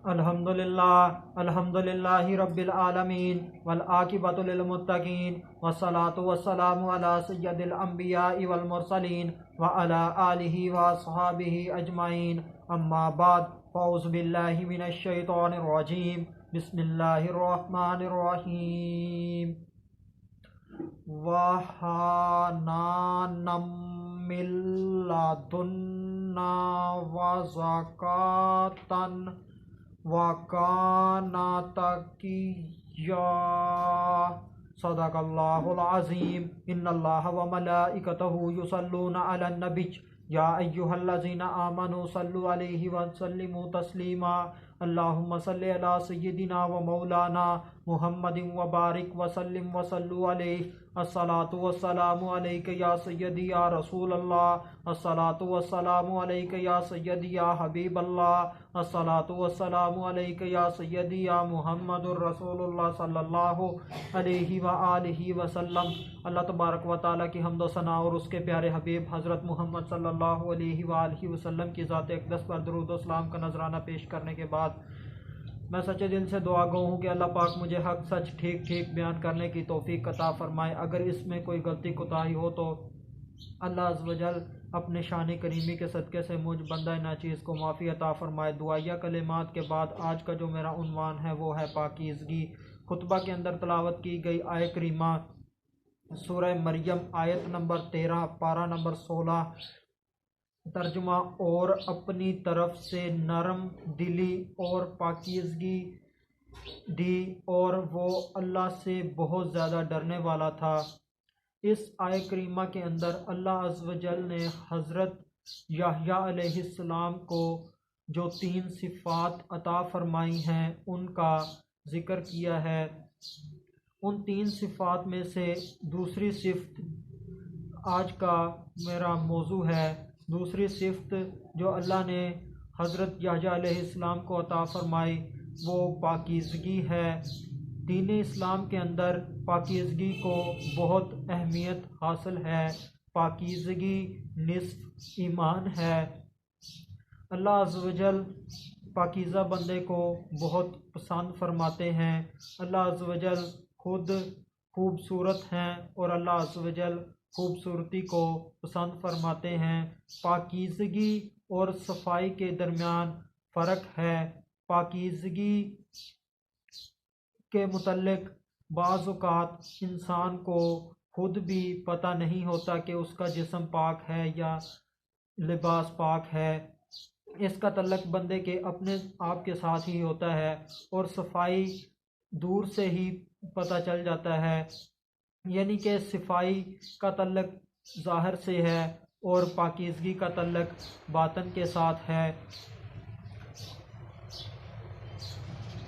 الحمدللہ رب العالمین والعاقبۃ للمتقین والصلاة والسلام علی سید الانبیاء والمرسلین وعلی آلہ واصحابہ اجمعین، اما بعد، فاعوذ باللہ من الشیطان الرجیم، بسم اللہ الرحمن الرحیم۔ وَحَنَانًا مِّن لَّدُنَّا وَزَكَاةً وَكَانَ تَقِيًّا۔ صدق اللہ العظیم۔ ان اللہ وملائکتہ یصلون علی النبی یا ایھا الذین آمنوا صلوا علیہ وسلموا تسلیما۔ اللہم صل علی سیدنا و مولانا محمد وبارک وسلم وصلوا علیہ۔ الصلاۃ والسلام علیک یا سیدی یا رسول اللہ، الصلاۃ والسلام علیک یا سیدی یا حبیب اللہ، الصلاۃ والسلام علیک یا سیدی یا محمد الرسول اللہ صلی اللہ علیہ وآلہ وسلم۔ اللہ تبارک و تعالیٰ کی حمد و ثنا اور اس کے پیارے حبیب حضرت محمد صلی اللہ علیہ وآلہ وسلم کی ذات اقدس پر درود و سلام کا نذرانہ پیش کرنے کے بعد میں سچے دل سے دعا گو ہوں کہ اللہ پاک مجھے حق سچ ٹھیک بیان کرنے کی توفیق عطا فرمائے۔ اگر اس میں کوئی غلطی کوتاہی ہو تو اللہ عز و جل اپنے شان کریمی کے صدقے سے مجھ بندہ ناچیز کو معافی عطا فرمائے۔ دعائیہ کلمات کے بعد آج کا جو میرا عنوان ہے وہ ہے پاکیزگی۔ خطبہ کے اندر تلاوت کی گئی آیہ کریمہ سورہ مریم آیت نمبر 13 پارہ نمبر 16، ترجمہ: اور اپنی طرف سے نرم دلی اور پاکیزگی دی، اور وہ اللہ سے بہت زیادہ ڈرنے والا تھا۔ اس آیہ کریمہ کے اندر اللہ عز و جل نے حضرت یحییٰ علیہ السلام کو جو 3 صفات عطا فرمائی ہیں ان کا ذکر کیا ہے۔ ان 3 صفات میں سے دوسری صفت آج کا میرا موضوع ہے۔ دوسری صفت جو اللہ نے حضرت یحییٰ علیہ السلام کو عطا فرمائی وہ پاکیزگی ہے۔ دین اسلام کے اندر پاکیزگی کو بہت اہمیت حاصل ہے۔ پاکیزگی نصف ایمان ہے۔ اللہ عز و جل پاکیزہ بندے کو بہت پسند فرماتے ہیں۔ اللہ عز و جل خود خوبصورت ہیں اور اللہ عز و جل خوبصورتی کو پسند فرماتے ہیں۔ پاکیزگی اور صفائی کے درمیان فرق ہے۔ پاکیزگی کے متعلق بعض اوقات انسان کو خود بھی پتہ نہیں ہوتا کہ اس کا جسم پاک ہے یا لباس پاک ہے۔ اس کا تعلق بندے کے اپنے آپ کے ساتھ ہی ہوتا ہے، اور صفائی دور سے ہی پتہ چل جاتا ہے، یعنی کہ صفائی کا تعلق ظاہر سے ہے اور پاکیزگی کا تعلق باطن کے ساتھ ہے۔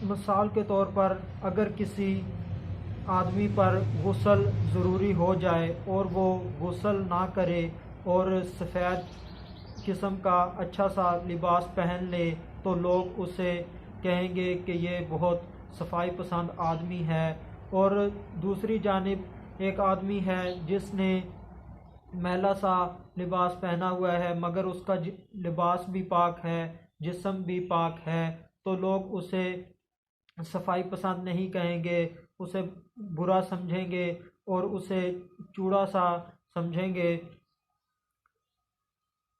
مثال کے طور پر اگر کسی آدمی پر غسل ضروری ہو جائے اور وہ غسل نہ کرے اور سفید قسم کا اچھا سا لباس پہن لے تو لوگ اسے کہیں گے کہ یہ بہت صفائی پسند آدمی ہے۔ اور دوسری جانب ایک آدمی ہے جس نے میلا سا لباس پہنا ہوا ہے مگر اس کا لباس بھی پاک ہے، جسم بھی پاک ہے، تو لوگ اسے صفائی پسند نہیں کہیں گے، اسے برا سمجھیں گے اور اسے چوڑا سا سمجھیں گے۔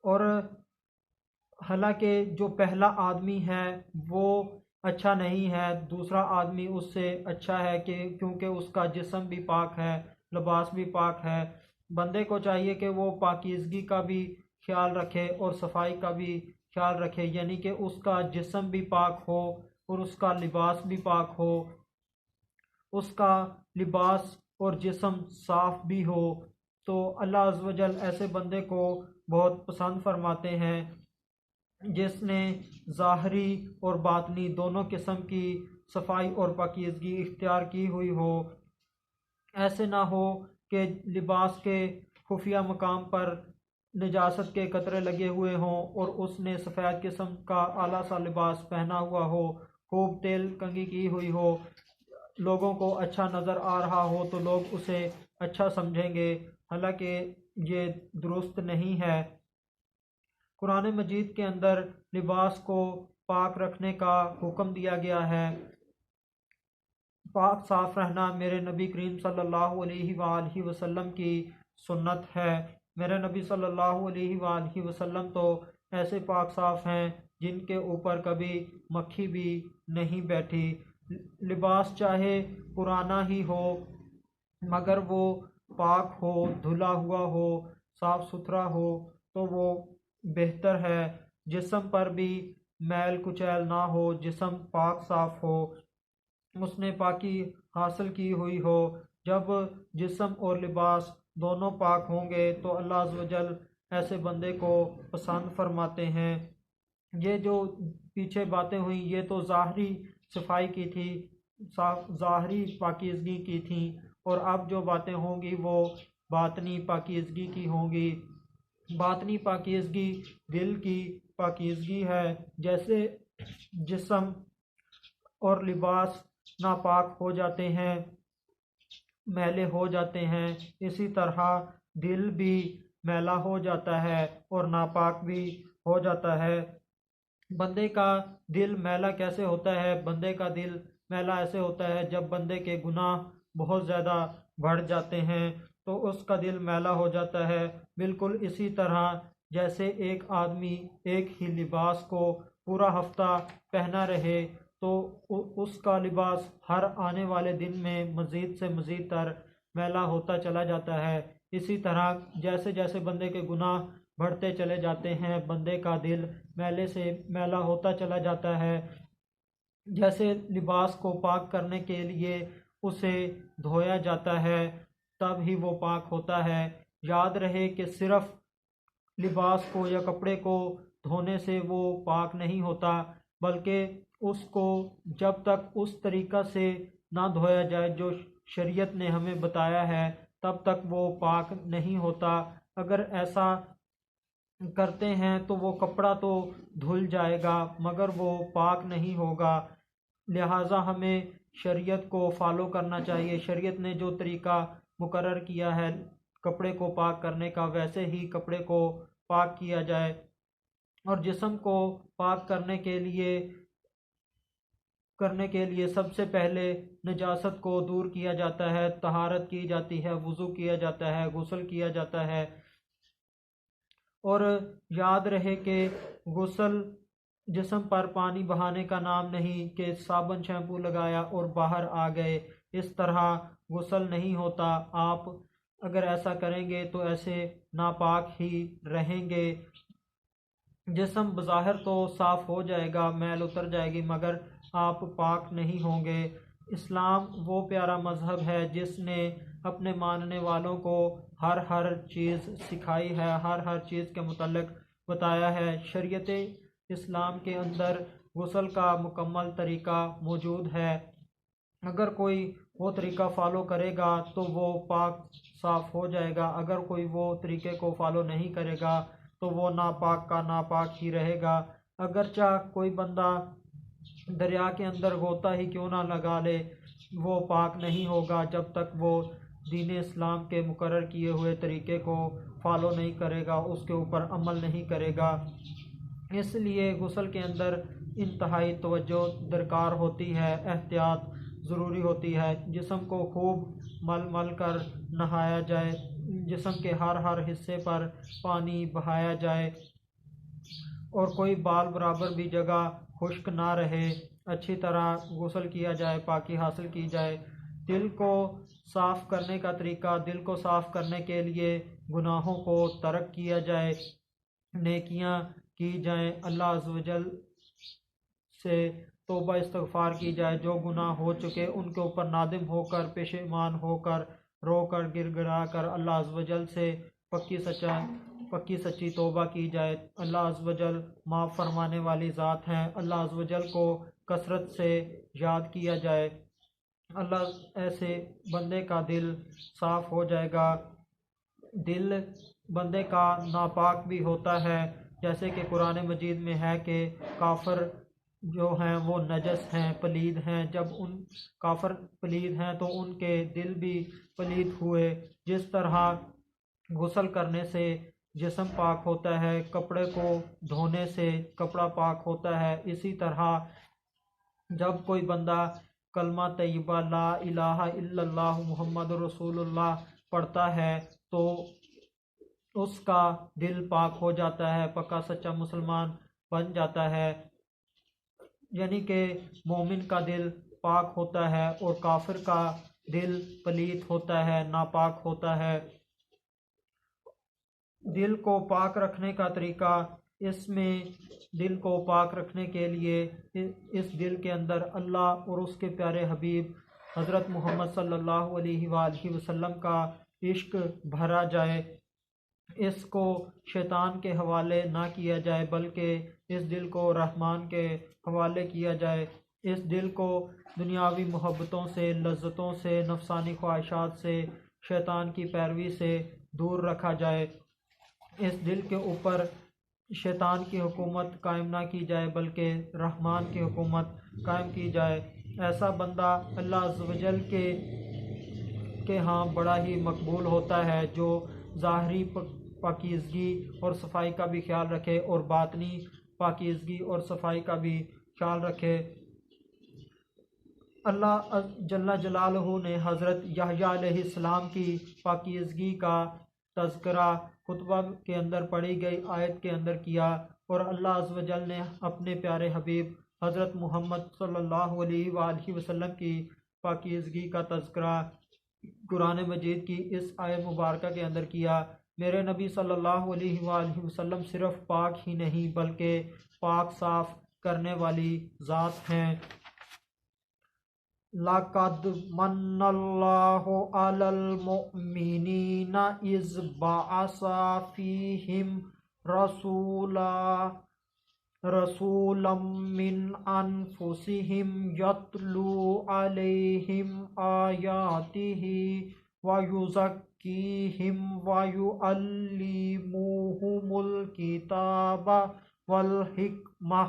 اور حالانکہ جو پہلا آدمی ہے وہ اچھا نہیں ہے، دوسرا آدمی اس سے اچھا ہے کیونکہ اس کا جسم بھی پاک ہے، لباس بھی پاک ہے۔ بندے کو چاہیے کہ وہ پاکیزگی کا بھی خیال رکھے اور صفائی کا بھی خیال رکھے، یعنی کہ اس کا جسم بھی پاک ہو اور اس کا لباس بھی پاک ہو، اس کا لباس اور جسم صاف بھی ہو۔ تو اللہ عز و جل ایسے بندے کو بہت پسند فرماتے ہیں جس نے ظاہری اور باطنی دونوں قسم کی صفائی اور پاکیزگی اختیار کی ہوئی ہو۔ ایسے نہ ہو کہ لباس کے خفیہ مقام پر نجاست کے قطرے لگے ہوئے ہوں اور اس نے سفید قسم کا اعلیٰ سا لباس پہنا ہوا ہو، خوب تیل کنگھی کی ہوئی ہو، لوگوں کو اچھا نظر آ رہا ہو تو لوگ اسے اچھا سمجھیں گے، حالانکہ یہ درست نہیں ہے۔ قرآن مجید کے اندر لباس کو پاک رکھنے کا حکم دیا گیا ہے۔ پاک صاف رہنا میرے نبی کریم صلی اللہ علیہ وآلہ وسلم کی سنت ہے۔ میرے نبی صلی اللہ علیہ وآلہ وسلم تو ایسے پاک صاف ہیں جن کے اوپر کبھی مکھی بھی نہیں بیٹھی۔ لباس چاہے پرانا ہی ہو مگر وہ پاک ہو، دھلا ہوا ہو، صاف ستھرا ہو تو وہ بہتر ہے۔ جسم پر بھی میل کچیل نہ ہو، جسم پاک صاف ہو، اس نے پاکی حاصل کی ہوئی ہو۔ جب جسم اور لباس دونوں پاک ہوں گے تو اللہ عز و جل ایسے بندے کو پسند فرماتے ہیں۔ یہ جو پیچھے باتیں ہوئیں یہ تو ظاہری صفائی کی تھی، ظاہری پاکیزگی کی تھیں، اور اب جو باتیں ہوں گی وہ باطنی پاکیزگی کی ہوں گی۔ باطنی پاکیزگی دل کی پاکیزگی ہے۔ جیسے جسم اور لباس ناپاک ہو جاتے ہیں، میلے ہو جاتے ہیں، اسی طرح دل بھی میلا ہو جاتا ہے اور ناپاک بھی ہو جاتا ہے۔ بندے کا دل میلا کیسے ہوتا ہے؟ بندے کا دل میلا ایسے ہوتا ہے جب بندے کے گناہ بہت زیادہ بڑھ جاتے ہیں تو اس کا دل میلا ہو جاتا ہے۔ بالکل اسی طرح جیسے ایک آدمی ایک ہی لباس کو پورا ہفتہ پہنا رہے تو اس کا لباس ہر آنے والے دن میں مزید سے مزید تر میلا ہوتا چلا جاتا ہے۔ اسی طرح جیسے جیسے بندے کے گناہ بڑھتے چلے جاتے ہیں بندے کا دل میلے سے میلا ہوتا چلا جاتا ہے۔ جیسے لباس کو پاک کرنے کے لیے اسے دھویا جاتا ہے تب ہی وہ پاک ہوتا ہے۔ یاد رہے کہ صرف لباس کو یا کپڑے کو دھونے سے وہ پاک نہیں ہوتا، بلکہ اس کو جب تک اس طریقہ سے نہ دھویا جائے جو شریعت نے ہمیں بتایا ہے تب تک وہ پاک نہیں ہوتا۔ اگر ایسا کرتے ہیں تو وہ کپڑا تو دھل جائے گا مگر وہ پاک نہیں ہوگا۔ لہٰذا ہمیں شریعت کو فالو کرنا چاہیے۔ شریعت نے جو طریقہ مقرر کیا ہے کپڑے کو پاک کرنے کا ویسے ہی کپڑے کو پاک کیا جائے۔ اور جسم کو پاک کرنے کے لیے سب سے پہلے نجاست کو دور کیا جاتا ہے، طہارت کی جاتی ہے، وضو کیا جاتا ہے، غسل کیا جاتا ہے۔ اور یاد رہے کہ غسل جسم پر پانی بہانے کا نام نہیں کہ صابن شیمپو لگایا اور باہر آ گئے، اس طرح غسل نہیں ہوتا۔ آپ اگر ایسا کریں گے تو ایسے ناپاک ہی رہیں گے۔ جسم بظاہر تو صاف ہو جائے گا، میل اتر جائے گی، مگر آپ پاک نہیں ہوں گے۔ اسلام وہ پیارا مذہب ہے جس نے اپنے ماننے والوں کو ہر چیز سکھائی ہے، ہر چیز کے متعلق بتایا ہے۔ شریعت اسلام کے اندر غسل کا مکمل طریقہ موجود ہے۔ اگر کوئی وہ طریقہ فالو کرے گا تو وہ پاک صاف ہو جائے گا، اگر کوئی وہ طریقے کو فالو نہیں کرے گا تو وہ ناپاک کا ناپاک ہی رہے گا۔ اگرچہ کوئی بندہ دریا کے اندر غوطہ ہی کیوں نہ لگا لے وہ پاک نہیں ہوگا جب تک وہ دین اسلام کے مقرر کیے ہوئے طریقے کو فالو نہیں کرے گا، اس کے اوپر عمل نہیں کرے گا۔ اس لیے غسل کے اندر انتہائی توجہ درکار ہوتی ہے، احتیاط ضروری ہوتی ہے۔ جسم کو خوب مل کر نہایا جائے، جسم کے ہر حصے پر پانی بہایا جائے اور کوئی بال برابر بھی جگہ خشک نہ رہے، اچھی طرح غسل کیا جائے، پاکی حاصل کی جائے۔ دل کو صاف کرنے کا طریقہ، دل کو صاف کرنے کے لیے گناہوں کو ترک کیا جائے، نیکیاں کی جائیں، اللہ عز و جل سے توبہ استغفار کی جائے، جو گناہ ہو چکے ان کے اوپر نادم ہو کر، پشیمان ہو کر، رو کر، گر گرا کر اللہ عز و جل سے پکی سچی توبہ کی جائے۔ اللہ عز و جل معاف فرمانے والی ذات ہیں، اللہ عز و جل کو کثرت سے یاد کیا جائے، اللہ ایسے بندے کا دل صاف ہو جائے گا۔ دل بندے کا ناپاک بھی ہوتا ہے، جیسے کہ قرآن مجید میں ہے کہ کافر جو ہیں وہ نجس ہیں، پلید ہیں۔ جب ان کافر پلید ہیں تو ان کے دل بھی پلید ہوئے۔ جس طرح غسل کرنے سے جسم پاک ہوتا ہے، کپڑے کو دھونے سے کپڑا پاک ہوتا ہے، اسی طرح جب کوئی بندہ کلمہ طیبہ لا الہ الا اللہ محمد رسول اللہ پڑھتا ہے تو اس کا دل پاک ہو جاتا ہے، پکا سچا مسلمان بن جاتا ہے، یعنی کہ مومن کا دل پاک ہوتا ہے اور کافر کا دل پلیت ہوتا ہے، ناپاک ہوتا ہے۔ دل کو پاک رکھنے کا طریقہ، اس میں دل کو پاک رکھنے کے لیے اس دل کے اندر اللہ اور اس کے پیارے حبیب حضرت محمد صلی اللہ علیہ وآلہ وسلم کا عشق بھرا جائے، اس کو شیطان کے حوالے نہ کیا جائے بلکہ اس دل کو رحمان کے حوالے کیا جائے، اس دل کو دنیاوی محبتوں سے، لذتوں سے، نفسانی خواہشات سے، شیطان کی پیروی سے دور رکھا جائے، اس دل کے اوپر شیطان کی حکومت قائم نہ کی جائے بلکہ رحمان کی حکومت قائم کی جائے۔ ایسا بندہ اللہ عز و جل کے ہاں بڑا ہی مقبول ہوتا ہے جو ظاہری پاکیزگی اور صفائی کا بھی خیال رکھے اور باطنی پاکیزگی اور صفائی کا بھی خیال رکھے۔ اللہ جل جلالہ نے حضرت یحییٰ علیہ السلام کی پاکیزگی کا تذکرہ خطبہ کے اندر پڑھی گئی آیت کے اندر کیا، اور اللہ عز و جل نے اپنے پیارے حبیب حضرت محمد صلی اللہ علیہ وآلہ وسلم کی پاکیزگی کا تذکرہ قرآن مجید کی اس آیت مبارکہ کے اندر کیا۔ میرے نبی صلی اللہ علیہ وآلہ وسلم صرف پاک ہی نہیں بلکہ پاک صاف کرنے والی ذات ہیں۔ لَقَدْ مَنَّ اللَّهُ عَلَى الْمُؤْمِنِينَ إِذْ بَعَثَ فِيهِمْ رَسُولًا مِّنْ أَنفُسِهِمْ يَتْلُو عَلَيْهِمْ آيَاتِهِ وَيُزَكِّيهِمْ وَيُعَلِّمُهُمُ الْكِتَابَ وَالْحِكْمَةَ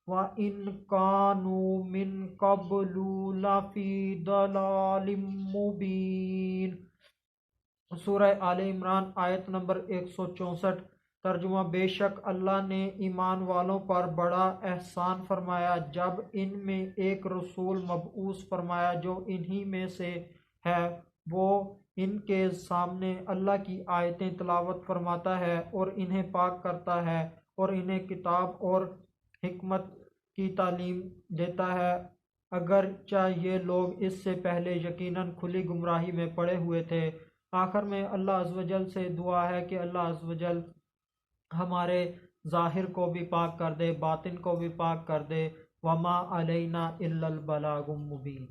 وَإِنْ كَانُوا مِنْ قَبْلُ لَفِي ضَلَالٍ مُبِينٍ۔ سورہ آل عمران آیت نمبر 164۔ ترجمہ: بے شک اللہ نے ایمان والوں پر بڑا احسان فرمایا جب ان میں ایک رسول مبعوث فرمایا جو انہی میں سے ہے، وہ ان کے سامنے اللہ کی آیتیں تلاوت فرماتا ہے اور انہیں پاک کرتا ہے اور انہیں کتاب اور حکمت کی تعلیم دیتا ہے، اگرچہ یہ لوگ اس سے پہلے یقیناً کھلی گمراہی میں پڑے ہوئے تھے۔ آخر میں اللہ عز و جل سے دعا ہے کہ اللہ عز و جل ہمارے ظاہر کو بھی پاک کر دے، باطن کو بھی پاک کر دے۔ وما علینا الا البلاغ المبین۔